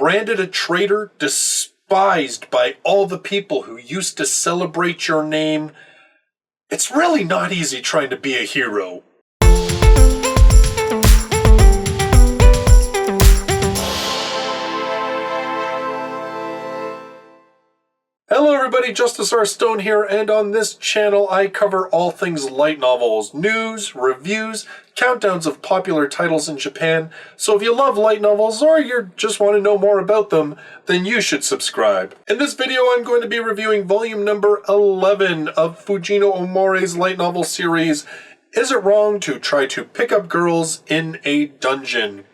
branded a traitor, despised by all the people who used to celebrate your name. It's really not easy trying to be a hero. Hello everybody, Justus R. Stone here, and on this channel I cover all things light novels, news, reviews, countdowns of popular titles in Japan. So if you love light novels or you just want to know more about them, then you should subscribe. In this video I'm going to be reviewing volume number 11 of Fujino Omori's light novel series, Is It Wrong to Try to Pick Up Girls in a Dungeon?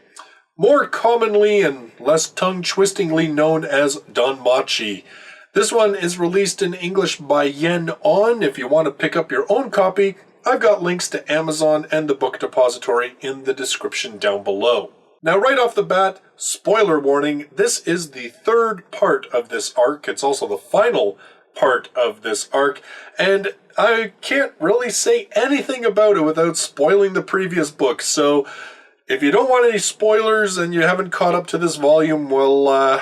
More commonly and less tongue-twistingly known as Danmachi. This one is released in English by Yen On. If you want to pick up your own copy, I've got links to Amazon and the book depository in the description down below. Now right off the bat, spoiler warning, this is the third part of this arc. It's also the final part of this arc, and I can't really say anything about it without spoiling the previous book. So if you don't want any spoilers and you haven't caught up to this volume, well,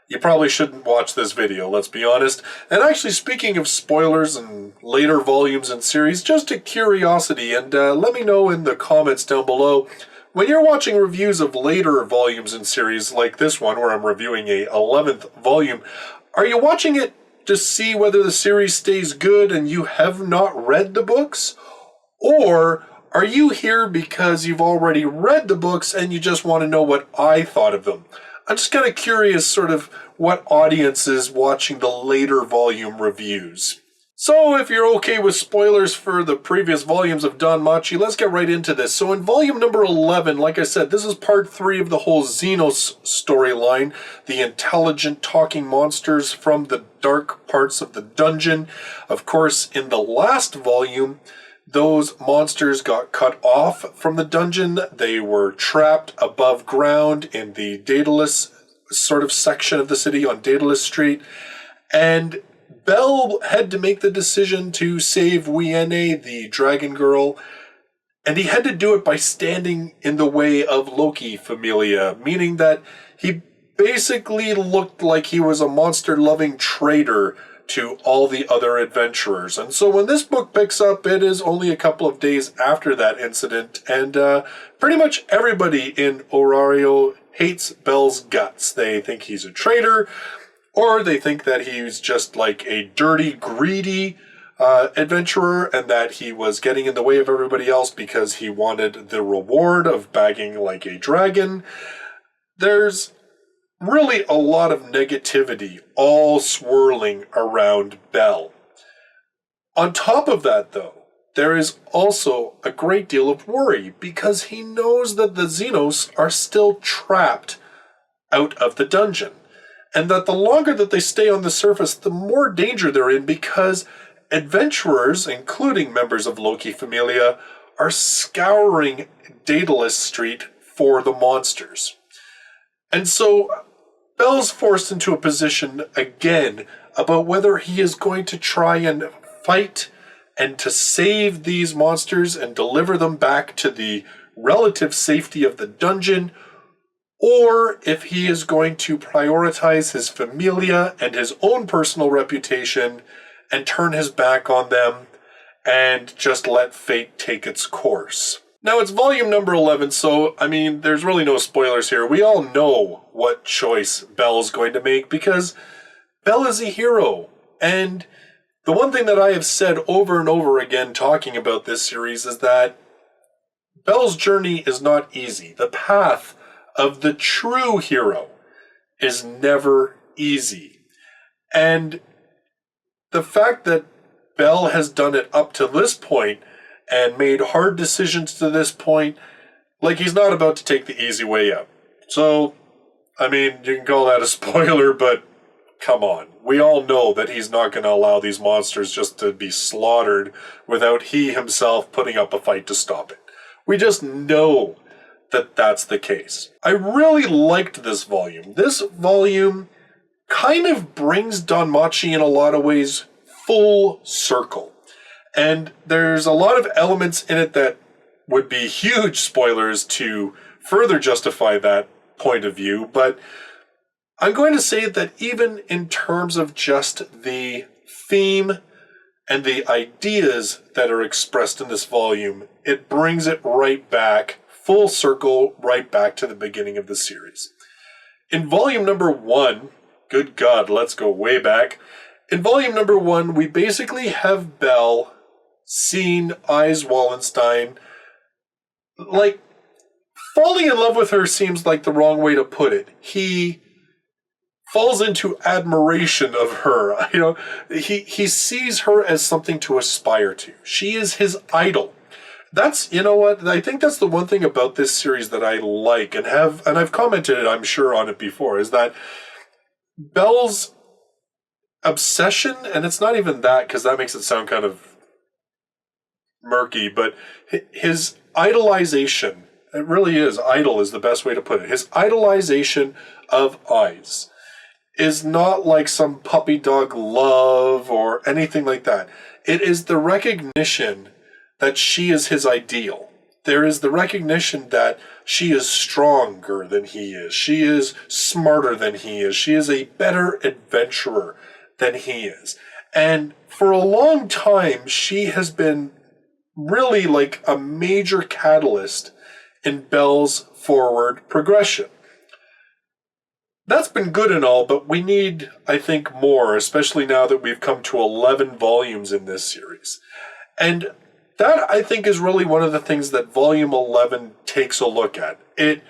you probably shouldn't watch this video, let's be honest. And actually, speaking of spoilers and later volumes and series, just a curiosity, and let me know in the comments down below, when you're watching reviews of later volumes and series like this one, where I'm reviewing a 11th volume, are you watching it to see whether the series stays good and you have not read the books? Or are you here because you've already read the books and you just want to know what I thought of them? I'm just kind of curious sort of what audience is watching the later volume reviews. So if you're okay with spoilers for the previous volumes of Danmachi, let's get right into this. So in volume number 11, like I said, this is part 3 of the whole Xenos storyline, the intelligent talking monsters from the dark parts of the dungeon. Of course, in the last volume, those monsters got cut off from the dungeon. They were trapped above ground in the Daedalus sort of section of the city on Daedalus Street. And Belle had to make the decision to save Wiene, the dragon girl. And he had to do it by standing in the way of Loki Familia, meaning that he basically looked like he was a monster-loving traitor to all the other adventurers. And so when this book picks up, it is only a couple of days after that incident, and pretty much everybody in Orario hates Belle's guts. They think he's a traitor, or they think that he's just like a dirty, greedy adventurer, and that he was getting in the way of everybody else because he wanted the reward of bagging like a dragon. There's really a lot of negativity all swirling around Belle. On top of that, though, there is also a great deal of worry because he knows that the Xenos are still trapped out of the dungeon, and that the longer that they stay on the surface, the more danger they're in because adventurers, including members of Loki Familia, are scouring Daedalus Street for the monsters. And so Belle's forced into a position again about whether he is going to try and fight and to save these monsters and deliver them back to the relative safety of the dungeon, or if he is going to prioritize his familia and his own personal reputation and turn his back on them and just let fate take its course. Now, it's volume number 11, so, I mean, there's really no spoilers here. We all know what choice Belle's going to make because Belle is a hero. And the one thing that I have said over and over again talking about this series is that Belle's journey is not easy. The path of the true hero is never easy. And the fact that Belle has done it up to this point and made hard decisions to this point, like he's not about to take the easy way out. So, I mean, you can call that a spoiler, but come on. We all know that he's not going to allow these monsters just to be slaughtered without he himself putting up a fight to stop it. We just know that that's the case. I really liked this volume. This volume kind of brings Danmachi in a lot of ways full circle. And there's a lot of elements in it that would be huge spoilers to further justify that point of view, but I'm going to say that even in terms of just the theme and the ideas that are expressed in this volume, it brings it right back, full circle, right back to the beginning of the series. In volume number 1, good God, let's go way back. In volume number 1, we basically have Belle seeing Eyes Wallenstein. Like, falling in love with her seems like the wrong way to put it. He falls into admiration of her. You know, he sees her as something to aspire to. She is his idol. That's, you know what, I think that's the one thing about this series that I like and I've commented, I'm sure, on it before, is that Belle's obsession, and it's not even that because that makes it sound kind of murky, but his idolization, it really is, idol is the best way to put it, his idolization of Eyes is not like some puppy dog love or anything like that. It is the recognition that she is his ideal. There is the recognition that she is stronger than he is. She is smarter than he is. She is a better adventurer than he is. And for a long time, she has been really like a major catalyst in Belle's forward progression. That's been good and all, but we need, I think, more, especially now that we've come to 11 volumes in this series. And that, I think, is really one of the things that Volume 11 takes a look at. It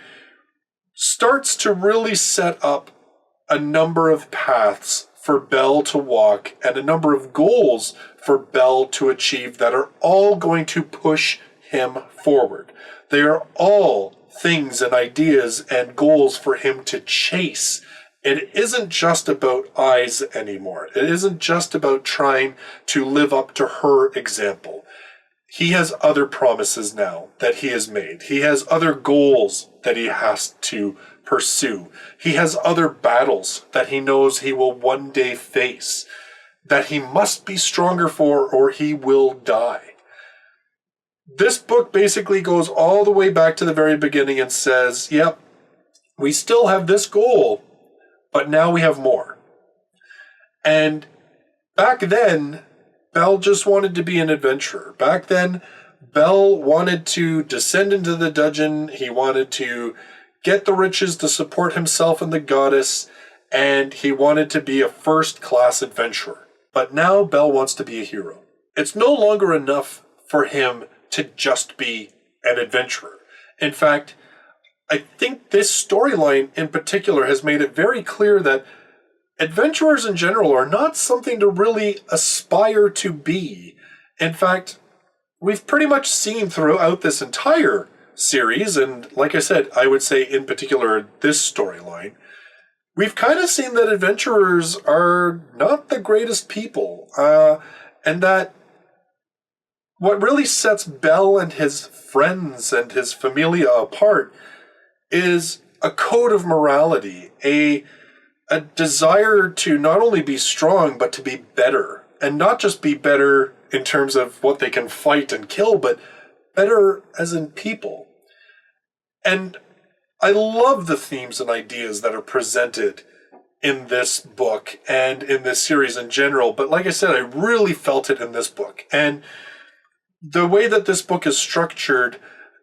starts to really set up a number of paths for Belle to walk and a number of goals for Belle to achieve that are all going to push him forward. They are all things and ideas and goals for him to chase. It isn't just about Eyes anymore. It isn't just about trying to live up to her example. He has other promises now that he has made. He has other goals that he has to pursue. He has other battles that he knows he will one day face, that he must be stronger for or he will die. This book basically goes all the way back to the very beginning and says, yep, we still have this goal, but now we have more. And back then, Belle just wanted to be an adventurer. Back then, Belle wanted to descend into the dungeon. He wanted to get the riches to support himself and the goddess, and he wanted to be a first-class adventurer. But now Belle wants to be a hero. It's no longer enough for him to just be an adventurer. In fact, I think this storyline in particular has made it very clear that adventurers in general are not something to really aspire to be. In fact, we've pretty much seen throughout this entire series, and like I said, I would say in particular this storyline, we've kind of seen that adventurers are not the greatest people, and that what really sets Belle and his friends and his familia apart is a code of morality, a desire to not only be strong, but to be better. And not just be better in terms of what they can fight and kill, but better as in people. And I love the themes and ideas that are presented in this book and in this series in general. But like I said, I really felt it in this book. And the way that this book is structured,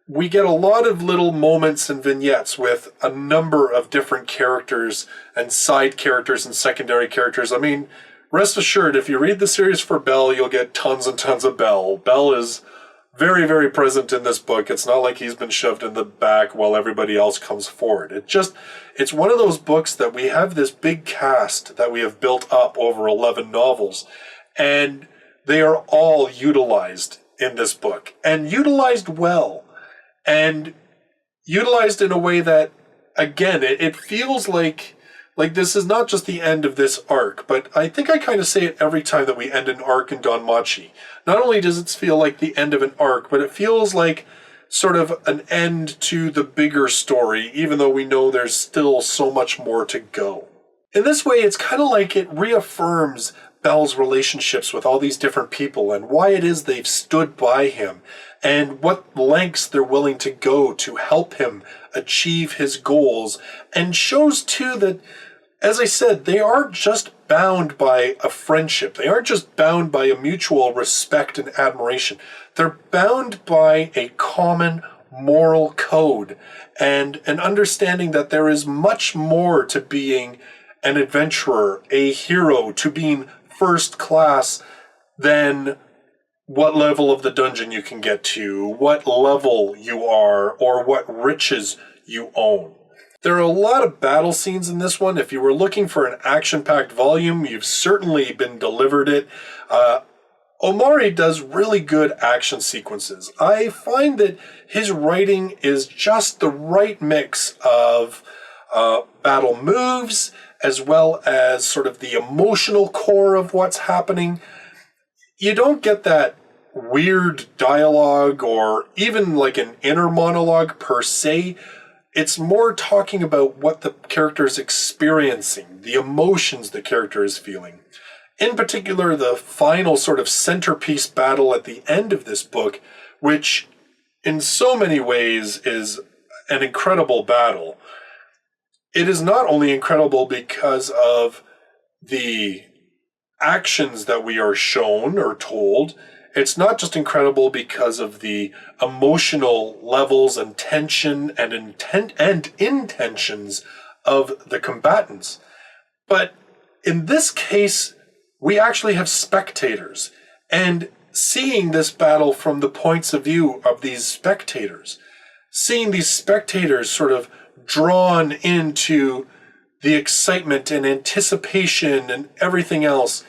we get a lot of little moments and vignettes with a number of different characters and side characters and secondary characters. I mean, rest assured, if you read the series for Belle, you'll get tons and tons of Belle. Belle is very, very present in this book. It's not like he's been shoved in the back while everybody else comes forward. It's one of those books that we have this big cast that we have built up over 11 novels, and they are all utilized in this book, and utilized well. And utilized in a way that, again, it feels like this is not just the end of this arc, but I think I kind of say it every time that we end an arc in Danmachi. Not only does it feel like the end of an arc, but it feels like sort of an end to the bigger story, even though we know there's still so much more to go. In this way, it's kind of like it reaffirms Belle's relationships with all these different people and why it is they've stood by him and what lengths they're willing to go to help him achieve his goals, and shows too that as I said, they aren't just bound by a friendship. They aren't just bound by a mutual respect and admiration. They're bound by a common moral code and an understanding that there is much more to being an adventurer, a hero, to being first class than what level of the dungeon you can get to, what level you are, or what riches you own. There are a lot of battle scenes in this one. If you were looking for an action-packed volume, you've certainly been delivered it. Omori does really good action sequences. I find that his writing is just the right mix of battle moves, as well as sort of the emotional core of what's happening. You don't get that weird dialogue or even like an inner monologue per se. It's more talking about what the character is experiencing, the emotions the character is feeling. In particular, the final sort of centerpiece battle at the end of this book, which in so many ways is an incredible battle. It is not only incredible because of the actions that we are shown or told, it's not just incredible because of the emotional levels and tension and intentions of the combatants. But in this case, we actually have spectators. And seeing this battle from the points of view of these spectators, seeing these spectators sort of drawn into the excitement and anticipation and everything else,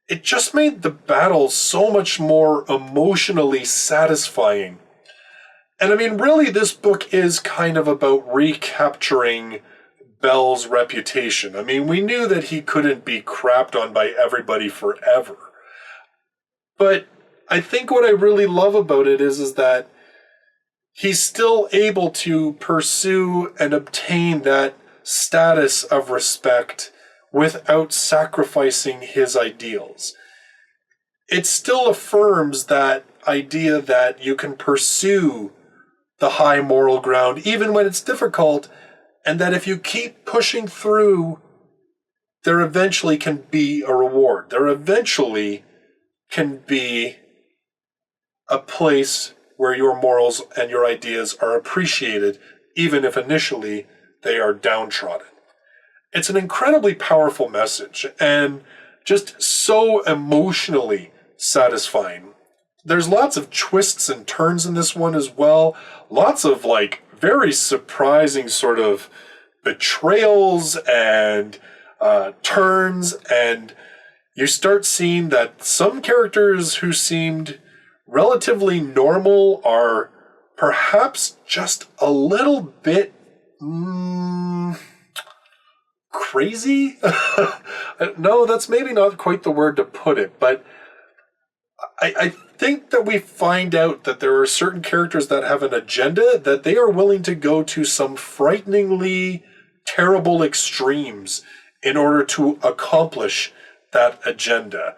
it just made the battle so much more emotionally satisfying. And I mean, really, this book is kind of about recapturing Belle's reputation. I mean, we knew that he couldn't be crapped on by everybody forever. But I think what I really love about it is that he's still able to pursue and obtain that status of respect without sacrificing his ideals. It still affirms that idea that you can pursue the high moral ground even when it's difficult, and that if you keep pushing through, there eventually can be a reward. There eventually can be a place where your morals and your ideas are appreciated, even if initially they are downtrodden. It's an incredibly powerful message and just so emotionally satisfying. There's lots of twists and turns in this one as well. Lots of like very surprising sort of betrayals and turns, and you start seeing that some characters who seemed relatively normal are perhaps just a little bit crazy? No, that's maybe not quite the word to put it, but I think that we find out that there are certain characters that have an agenda that they are willing to go to some frighteningly terrible extremes in order to accomplish that agenda.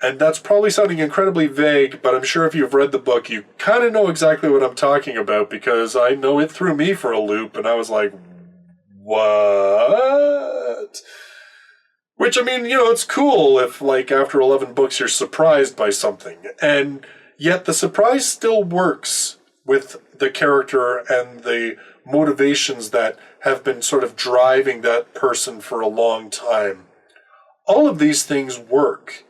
And that's probably sounding incredibly vague, but I'm sure if you've read the book, you kind of know exactly what I'm talking about, because I know it threw me for a loop, and I was like, what? Which, I mean, it's cool if, like, after 11 books you're surprised by something. And yet the surprise still works with the character and the motivations that have been sort of driving that person for a long time. All of these things work.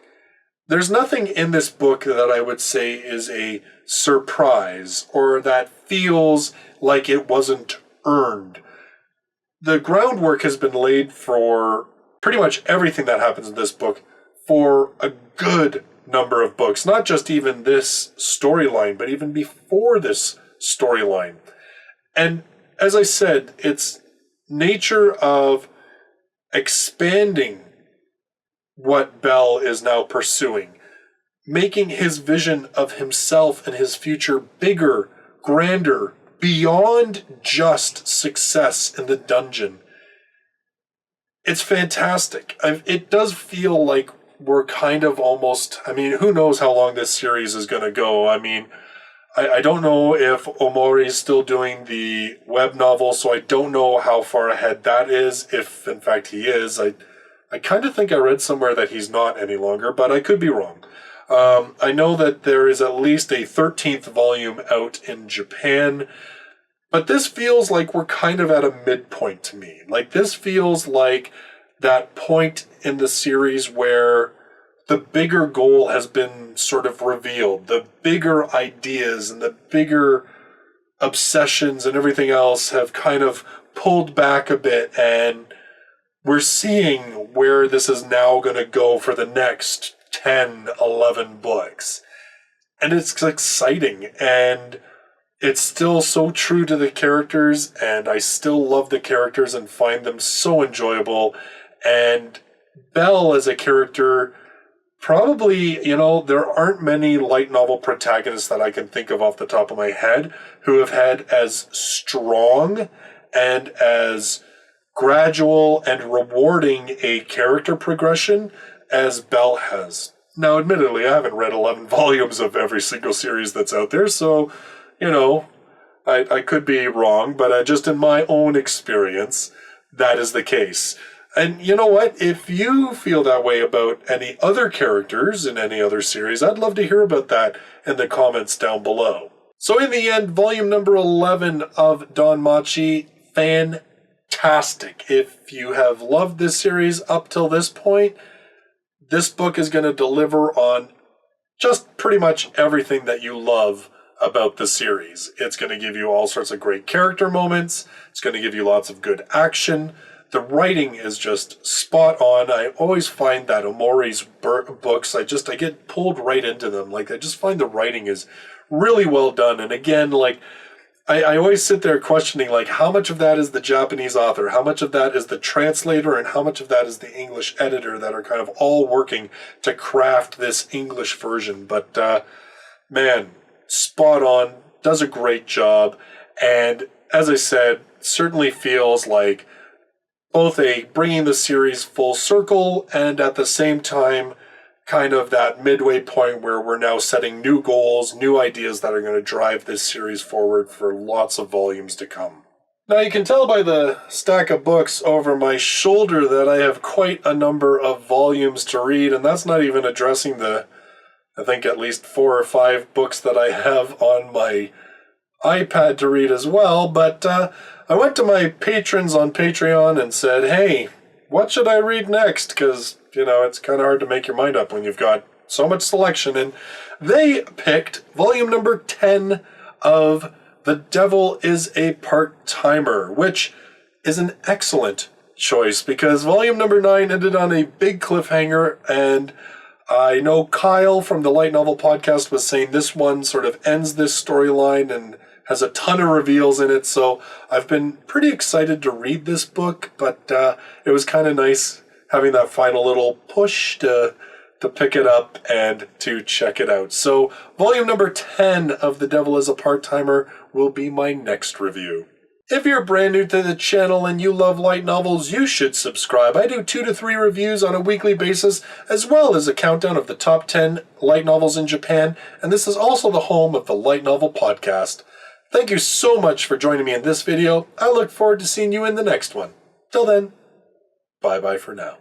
There's nothing in this book that I would say is a surprise or that feels like it wasn't earned. The groundwork has been laid for pretty much everything that happens in this book for a good number of books. Not just even this storyline, but even before this storyline. And as I said, it's nature of expanding what Belle is now pursuing, making his vision of himself and his future bigger, grander, beyond just success in the dungeon. It's fantastic. It does feel like we're kind of almost, I mean, who knows how long this series is going to go. I mean, I don't know if Omori's still doing the web novel, so I don't know how far ahead that is, if in fact he is. I kind of think I read somewhere that he's not any longer, but I could be wrong. I know that there is at least a 13th volume out in Japan, but this feels like we're kind of at a midpoint to me. Like, this feels like that point in the series where the bigger goal has been sort of revealed. The bigger ideas and the bigger obsessions and everything else have kind of pulled back a bit, and we're seeing where this is now going to go for the next 10, 11 books. And it's exciting, and it's still so true to the characters, and I still love the characters and find them so enjoyable. And Belle as a character, probably, there aren't many light novel protagonists that I can think of off the top of my head who have had as strong and as gradual and rewarding a character progression as Belle has. Now, admittedly, I haven't read 11 volumes of every single series that's out there, so, I could be wrong, but just in my own experience, that is the case. And you know what? If you feel that way about any other characters in any other series, I'd love to hear about that in the comments down below. So in the end, volume number 11 of Danmachi, fantastic. If you have loved this series up till this point, this book is going to deliver on just pretty much everything that you love about the series. It's going to give you all sorts of great character moments. It's going to give you lots of good action. The writing is just spot on. I always find that Omori's books, I get pulled right into them. Like, I just find the writing is really well done. And again, like, I always sit there questioning, like, how much of that is the Japanese author, how much of that is the translator, and how much of that is the English editor that are kind of all working to craft this English version. But, man, spot on, does a great job. And as I said, certainly feels like both a bringing the series full circle and at the same time kind of that midway point where we're now setting new goals, new ideas that are going to drive this series forward for lots of volumes to come. Now you can tell by the stack of books over my shoulder that I have quite a number of volumes to read, and that's not even addressing the, I think, at least 4 or 5 books that I have on my iPad to read as well, but I went to my patrons on Patreon and said, hey, what should I read next? Because, it's kind of hard to make your mind up when you've got so much selection. And they picked volume number 10 of The Devil is a Part-Timer, which is an excellent choice because volume number 9 ended on a big cliffhanger, and I know Kyle from the Light Novel Podcast was saying this one sort of ends this storyline and has a ton of reveals in it, so I've been pretty excited to read this book, but it was kind of nice having that final little push to pick it up and to check it out. So volume number 10 of The Devil is a Part-Timer will be my next review. If you're brand new to the channel and you love light novels, you should subscribe. I do 2 to 3 reviews on a weekly basis, as well as a countdown of the top 10 light novels in Japan, and this is also the home of the Light Novel Podcast. Thank you so much for joining me in this video. I look forward to seeing you in the next one. Till then, bye-bye for now.